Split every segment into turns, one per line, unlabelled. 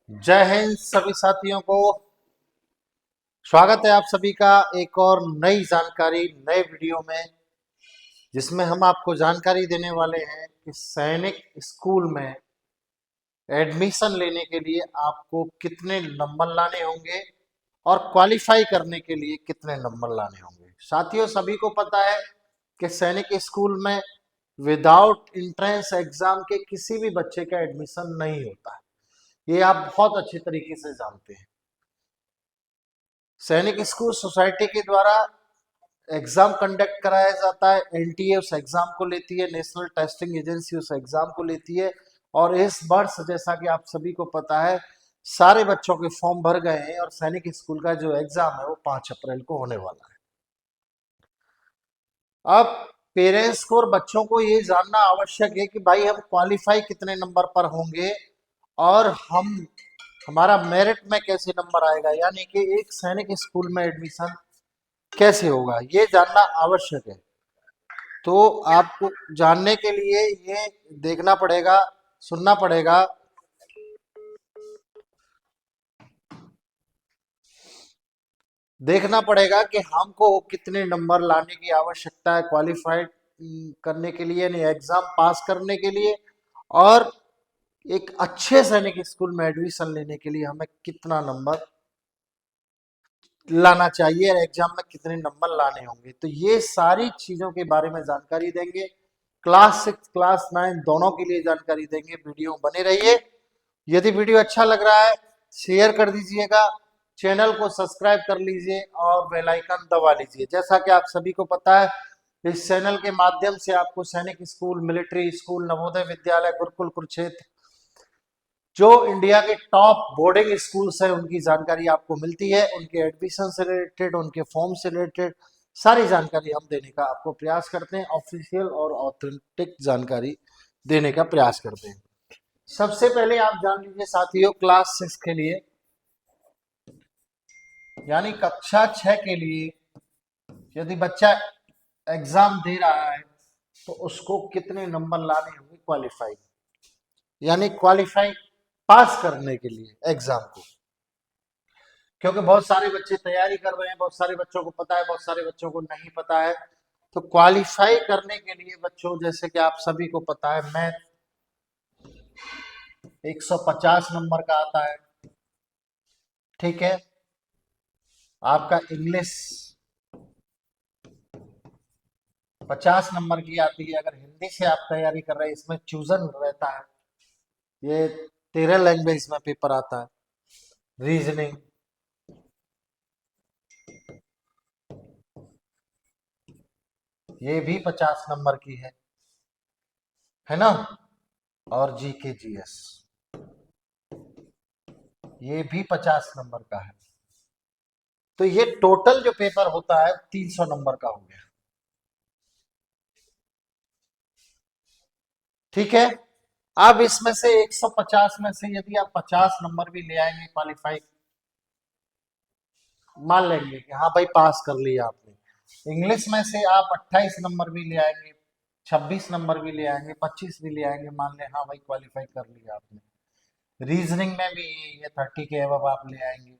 जय हिंद सभी साथियों को। स्वागत है आप सभी का एक और नई जानकारी नए वीडियो में, जिसमें हम आपको जानकारी देने वाले हैं कि सैनिक स्कूल में एडमिशन लेने के लिए आपको कितने नंबर लाने होंगे और क्वालिफाई करने के लिए कितने नंबर लाने होंगे। साथियों, सभी को पता है कि सैनिक स्कूल में विदाउट एंट्रेंस एग्जाम के किसी भी बच्चे का एडमिशन नहीं होता है। ये आप बहुत अच्छे तरीके से जानते हैं। सैनिक स्कूल सोसाइटी के द्वारा एग्जाम कंडक्ट कराया जाता है। एनटीए उस एग्जाम को लेती है, नेशनल टेस्टिंग एजेंसी उस एग्जाम को लेती है। और इस वर्ष जैसा कि आप सभी को पता है, सारे बच्चों के फॉर्म भर गए हैं और सैनिक स्कूल का जो एग्जाम है वो 5 अप्रैल को होने वाला है। अब पेरेंट्स को और बच्चों को ये जानना आवश्यक है कि भाई हम क्वालिफाई कितने नंबर पर होंगे और हम हमारा मेरिट में कैसे नंबर आएगा, यानी कि एक सैनिक स्कूल में एडमिशन कैसे होगा, ये जानना आवश्यक है। तो आपको जानने के लिए ये देखना पड़ेगा, सुनना पड़ेगा। देखना पड़ेगा कि हमको कितने नंबर लाने की आवश्यकता है क्वालिफाइड करने के लिए, यानी एग्जाम पास करने के लिए। और एक अच्छे सैनिक स्कूल में एडमिशन लेने के लिए हमें कितना नंबर लाना चाहिए और एग्जाम में कितने नंबर लाने होंगे। तो ये सारी चीजों के बारे में जानकारी देंगे। क्लास 6 क्लास 9 दोनों के लिए जानकारी देंगे। वीडियो बने रहिए। यदि वीडियो अच्छा लग रहा है शेयर कर दीजिएगा, चैनल को सब्सक्राइब कर लीजिए और बेल आइकन दबा लीजिए। जैसा कि आप सभी को पता है, इस चैनल के माध्यम से आपको सैनिक school, military school, Navodaya Vidyalaya, Gurukul, Kurukshetra, जो इंडिया के टॉप बोर्डिंग स्कूल्स हैं उनकी जानकारी आपको मिलती है। उनके एडमिशन से रिलेटेड, उनके फॉर्म से रिलेटेड सारी जानकारी हम देने का आपको प्रयास करते हैं। ऑफिशियल और ऑथेंटिक जानकारी देने का प्रयास करते हैं। सबसे पहले आप जान लीजिए साथियों, क्लास 6 के लिए यानी कक्षा 6 के लिए यदि बच्चा एग्जाम दे रहा है तो उसको कितने नंबर लाने होंगे क्वालिफाई, यानी क्वालिफाई पास करने के लिए एग्जाम को। क्योंकि बहुत सारे बच्चे तैयारी कर रहे हैं, बहुत सारे बच्चों को पता है, बहुत सारे बच्चों को नहीं पता है। तो क्वालिफाई करने के लिए बच्चों, जैसे कि आप सभी को पता है, मैथ 150 नंबर का आता है, ठीक है। आपका इंग्लिश 50 नंबर की आती है। अगर हिंदी से आप तैयारी कर रहे हैं, इसमें चूजन रहता है, ये 13 लैंग्वेज में पेपर आता है। रीजनिंग, ये भी 50 नंबर की है ना। और जीके जीएस ये भी 50 नंबर का है। तो ये टोटल जो पेपर होता है 300 नंबर का हो गया, ठीक है। अब इसमें से 150 में से यदि आप 50 नंबर भी ले आएंगे क्वालिफाई, मान लेंगे कि हाँ भाई पास कर लिया आपने। इंग्लिश में से आप 28 नंबर भी ले आएंगे, 26 नंबर भी ले आएंगे, 25 भी ले आएंगे, मान लें हाँ भाई क्वालिफाई कर लिया आपने। रीजनिंग में भी ये 30 के अबव आप ले आएंगे,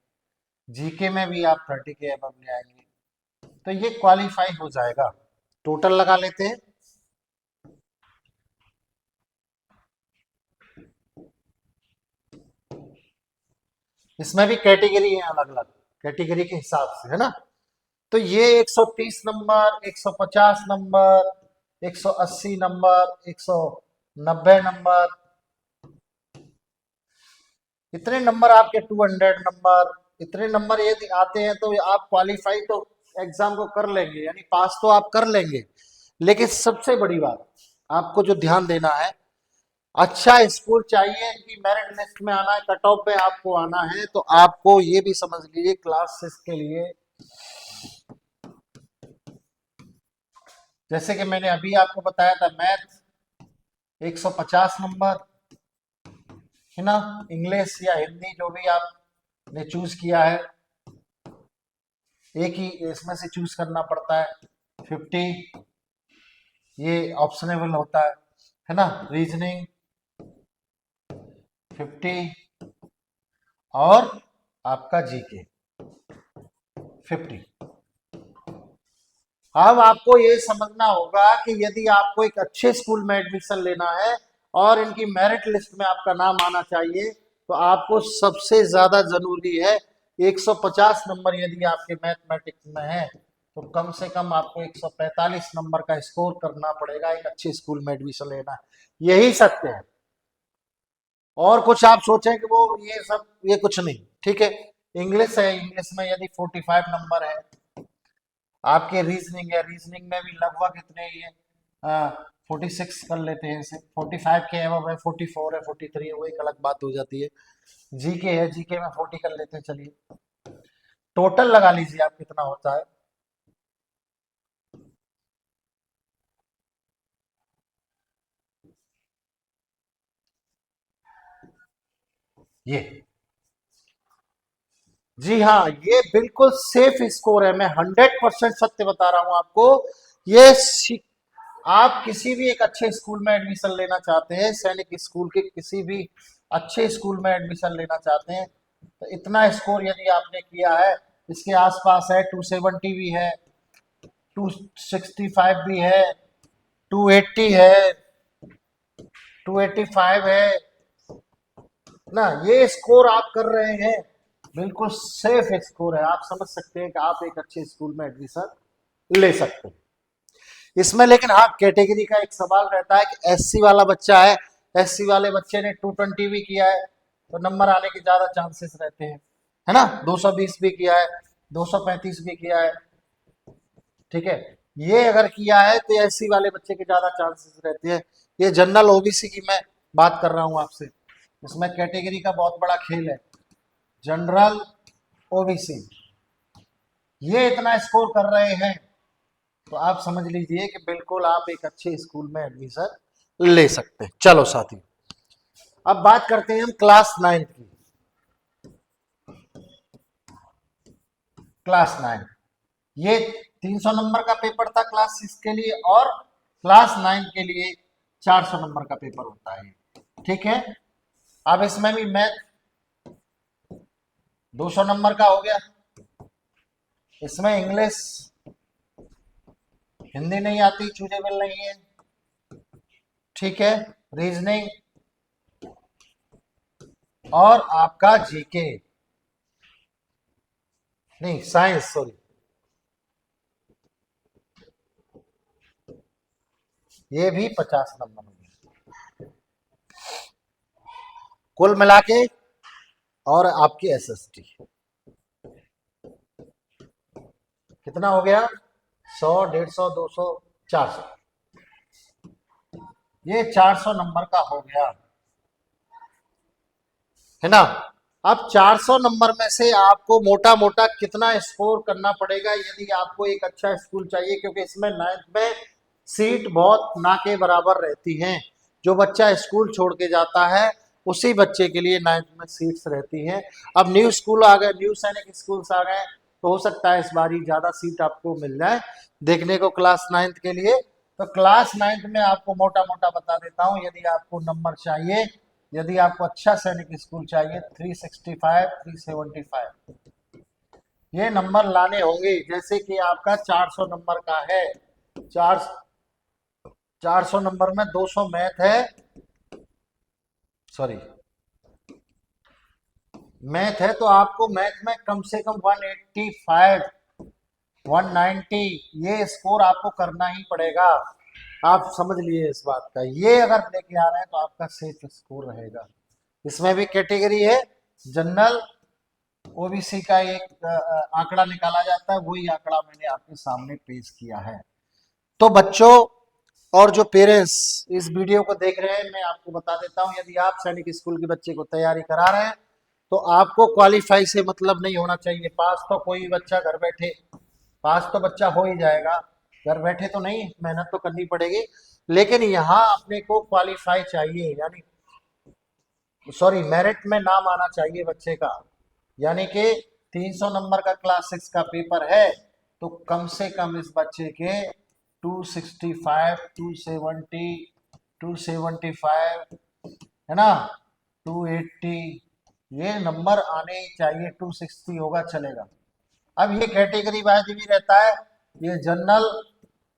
जीके में भी आप 30 के अबव ले आएंगे, तो ये क्वालिफाई हो जाएगा। टोटल लगा लेते हैं। इसमें भी कैटेगरी है अलग अलग, कैटेगरी के हिसाब से, है ना। तो ये 130 नंबर, 150 नंबर, 180 नंबर, 190 नंबर, इतने नंबर आपके 200 नंबर, इतने नंबर यदि आते हैं तो आप क्वालिफाई तो एग्जाम को कर लेंगे, यानी पास तो आप कर लेंगे। लेकिन सबसे बड़ी बात आपको जो ध्यान देना है, अच्छा स्कोर चाहिए, इनकी मेरिट लिस्ट में आना है, कट ऑफ पे आपको आना है, तो आपको ये भी समझ लीजिए क्लास 6 के लिए, जैसे कि मैंने अभी आपको बताया था, मैथ 150 नंबर, है ना। इंग्लिश या हिंदी जो भी आपने चूज किया है, एक ही इसमें से चूज करना पड़ता है। 50 ये ऑप्शनेबल होता है ना। रीजनिंग 50, और आपका जीके 50। अब आपको ये समझना होगा कि यदि आपको एक अच्छे स्कूल में एडमिशन लेना है और इनकी मेरिट लिस्ट में आपका नाम आना चाहिए, तो आपको सबसे ज्यादा जरूरी है 150 नंबर यदि आपके मैथमेटिक्स में है, तो कम से कम आपको 145 नंबर का स्कोर करना पड़ेगा एक अच्छे स्कूल में एडमिशन लेना है। यही सत्य है। और कुछ आप सोचें कि वो ये सब, ये कुछ नहीं। ठीक है, इंग्लिश है, इंग्लिश में यदि 45 नंबर है, आपके रीजनिंग है, रीजनिंग में भी लगभग इतने ही है, 46 कर लेते हैं इसे, 45 के एवं है, 44 है, 43 है, वो एक अलग बात हो जाती है। जीके है, जीके में 40 कर लेते हैं। चलिए टोटल लगा लीजिए आप कितना होता है। ये, जी हाँ, ये बिल्कुल सेफ स्कोर है। मैं 100% सत्य बता रहा हूं आपको। ये आप किसी भी एक अच्छे स्कूल में एडमिशन लेना चाहते हैं, सैनिक स्कूल के किसी भी अच्छे स्कूल में एडमिशन लेना चाहते हैं, तो इतना स्कोर यदि आपने किया है, इसके आसपास है, 270 भी है, 265 भी है, 280 है, 285 है ना, ये स्कोर आप कर रहे हैं, बिल्कुल सेफ स्कोर है। आप समझ सकते हैं कि आप एक अच्छे स्कूल में एडमिशन ले सकते हैं इसमें। लेकिन हाँ, कैटेगरी का एक सवाल रहता है कि एससी वाला बच्चा है, एससी वाले बच्चे ने 220 भी किया है, तो नंबर आने के ज्यादा चांसेस रहते हैं, है ना। 220 भी किया है, 235 भी किया है, ठीक है, ये अगर किया है तो एससी वाले बच्चे के ज्यादा चांसेस रहते हैं। ये जनरल ओबीसी की मैं बात कर रहा हूं आपसे, इसमें कैटेगरी का बहुत बड़ा खेल है। जनरल ओबीसी ये इतना स्कोर कर रहे हैं, तो आप समझ लीजिए कि बिल्कुल आप एक अच्छे स्कूल में एडमिशन ले सकते हैं। चलो साथी, अब बात करते हैं हम क्लास 9 की। क्लास 9, ये 300 नंबर का पेपर था क्लास 6 के लिए, और क्लास 9 के लिए 400 नंबर का पेपर होता है। ठीक है, अब इसमें भी मैथ 200 नंबर का हो गया, इसमें इंग्लिश, हिंदी नहीं आती, चूजेबल नहीं है, ठीक है, रीजनिंग और आपका जीके, नहीं साइंस, सॉरी, ये भी 50 नंबर होंगे कुल मिला के। और आपकी एसएसटी कितना हो गया, 100, 150, 200, 400, ये 400 नंबर का हो गया, है ना। अब 400 नंबर में से आपको मोटा मोटा कितना स्कोर करना पड़ेगा यदि आपको एक अच्छा स्कूल चाहिए, क्योंकि इसमें 9th में सीट बहुत ना के बराबर रहती हैं। जो बच्चा स्कूल छोड़ के जाता है उसी बच्चे के लिए 9th में सीट्स रहती हैं। अब न्यू स्कूल आ गए, न्यू सैनिक स्कूल्स आ गए, तो हो सकता है इस बारी ज्यादा सीट आपको मिल जाए देखने को क्लास 9th के लिए। तो क्लास 9th में आपको मोटा मोटा बता देता हूँ, यदि आपको नंबर चाहिए, यदि आपको अच्छा सैनिक स्कूल चाहिए, 365, 375 ये नंबर लाने होंगे। जैसे कि आपका 400 नंबर का है, चार 400 नंबर में 200 मैथ है, सॉरी मैथ है, तो आपको मैथ में कम से कम 185, 190 ये स्कोर आपको करना ही पड़ेगा। आप समझ लिए इस बात का, ये अगर लेके आ रहे हैं तो आपका सेफ स्कोर रहेगा। इसमें भी कैटेगरी है, जनरल ओबीसी का एक आंकड़ा निकाला जाता है, वही आंकड़ा मैंने आपके सामने पेश किया है। तो बच्चों और जो पेरेंट्स इस वीडियो को देख रहे हैं, मैं आपको बता देता हूं, यदि आप सैनिक स्कूल के बच्चे को तैयारी करा रहे हैं, तो आपको क्वालिफाई से मतलब नहीं होना चाहिए। पास तो कोई बच्चा घर बैठे, पास तो बच्चा हो ही जाएगा, घर बैठे तो नहीं, मेहनत तो करनी पड़ेगी। लेकिन यहाँ अपने को क्वालिफाई चाहिए, यानी सॉरी मेरिट में नाम आना चाहिए बच्चे का। यानी कि 300 नंबर का क्लास 6 का पेपर है, तो कम से कम इस बच्चे के 265, 270, 275, है ना, 280, ये नंबर आने ही चाहिए, 260 होगा चलेगा। अब ये कैटेगरी वाइज भी रहता है, ये जनरल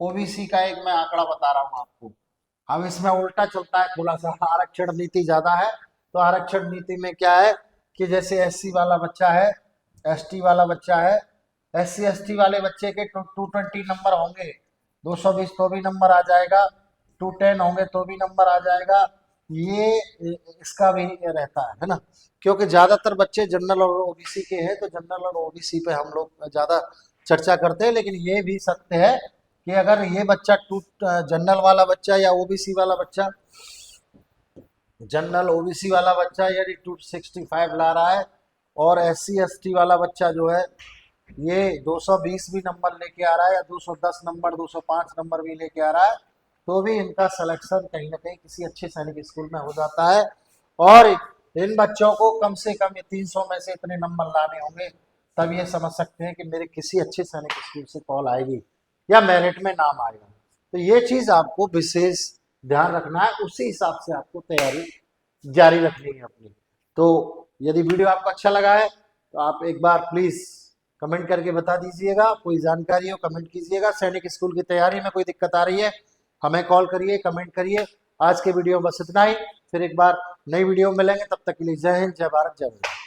ओबीसी का एक मैं आंकड़ा बता रहा हूँ आपको। अब इसमें उल्टा चलता है थोड़ा सा, आरक्षण नीति ज्यादा है। तो आरक्षण नीति में क्या है कि जैसे एससी वाला बच्चा है, एसटी वाला बच्चा है, एससी एसटी वाले बच्चे के 220 नंबर होंगे, 220 तो भी नंबर आ जाएगा, 210 होंगे तो भी नंबर आ जाएगा। ये इसका भी रहता है ना, क्योंकि ज्यादातर बच्चे जनरल और ओबीसी के हैं, तो जनरल और ओबीसी पे हम लोग ज्यादा चर्चा करते हैं। लेकिन ये भी सत्य है कि अगर ये बच्चा जनरल वाला बच्चा या ओबीसी वाला बच्चा, जनरल ओबीसी वाला बच्चा यदि 265 ला रहा है और एससी एसटी वाला बच्चा जो है ये 220 भी नंबर लेके आ रहा है या 210 नंबर 205 नंबर भी लेके आ रहा है, तो भी इनका सिलेक्शन कहीं ना कहीं किसी अच्छे सैनिक स्कूल में हो जाता है। और इन बच्चों को कम से कम ये 300 में से इतने नंबर लाने होंगे, तब ये समझ सकते हैं कि मेरे किसी अच्छे सैनिक स्कूल से कॉल आएगी या मेरिट में नाम आएगा। तो ये चीज आपको विशेष ध्यान रखना है, उसी हिसाब से आपको तैयारी जारी रखनी है अपनी। तो यदि वीडियो आपको अच्छा लगा है तो आप एक बार प्लीज कमेंट करके बता दीजिएगा, कोई जानकारी हो कमेंट कीजिएगा। सैनिक स्कूल की तैयारी में कोई दिक्कत आ रही है हमें कॉल करिए, कमेंट करिए। आज के वीडियो में बस इतना ही, फिर एक बार नई वीडियो में मिलेंगे, तब तक के लिए जय हिंद, जय भारत, जय भारत।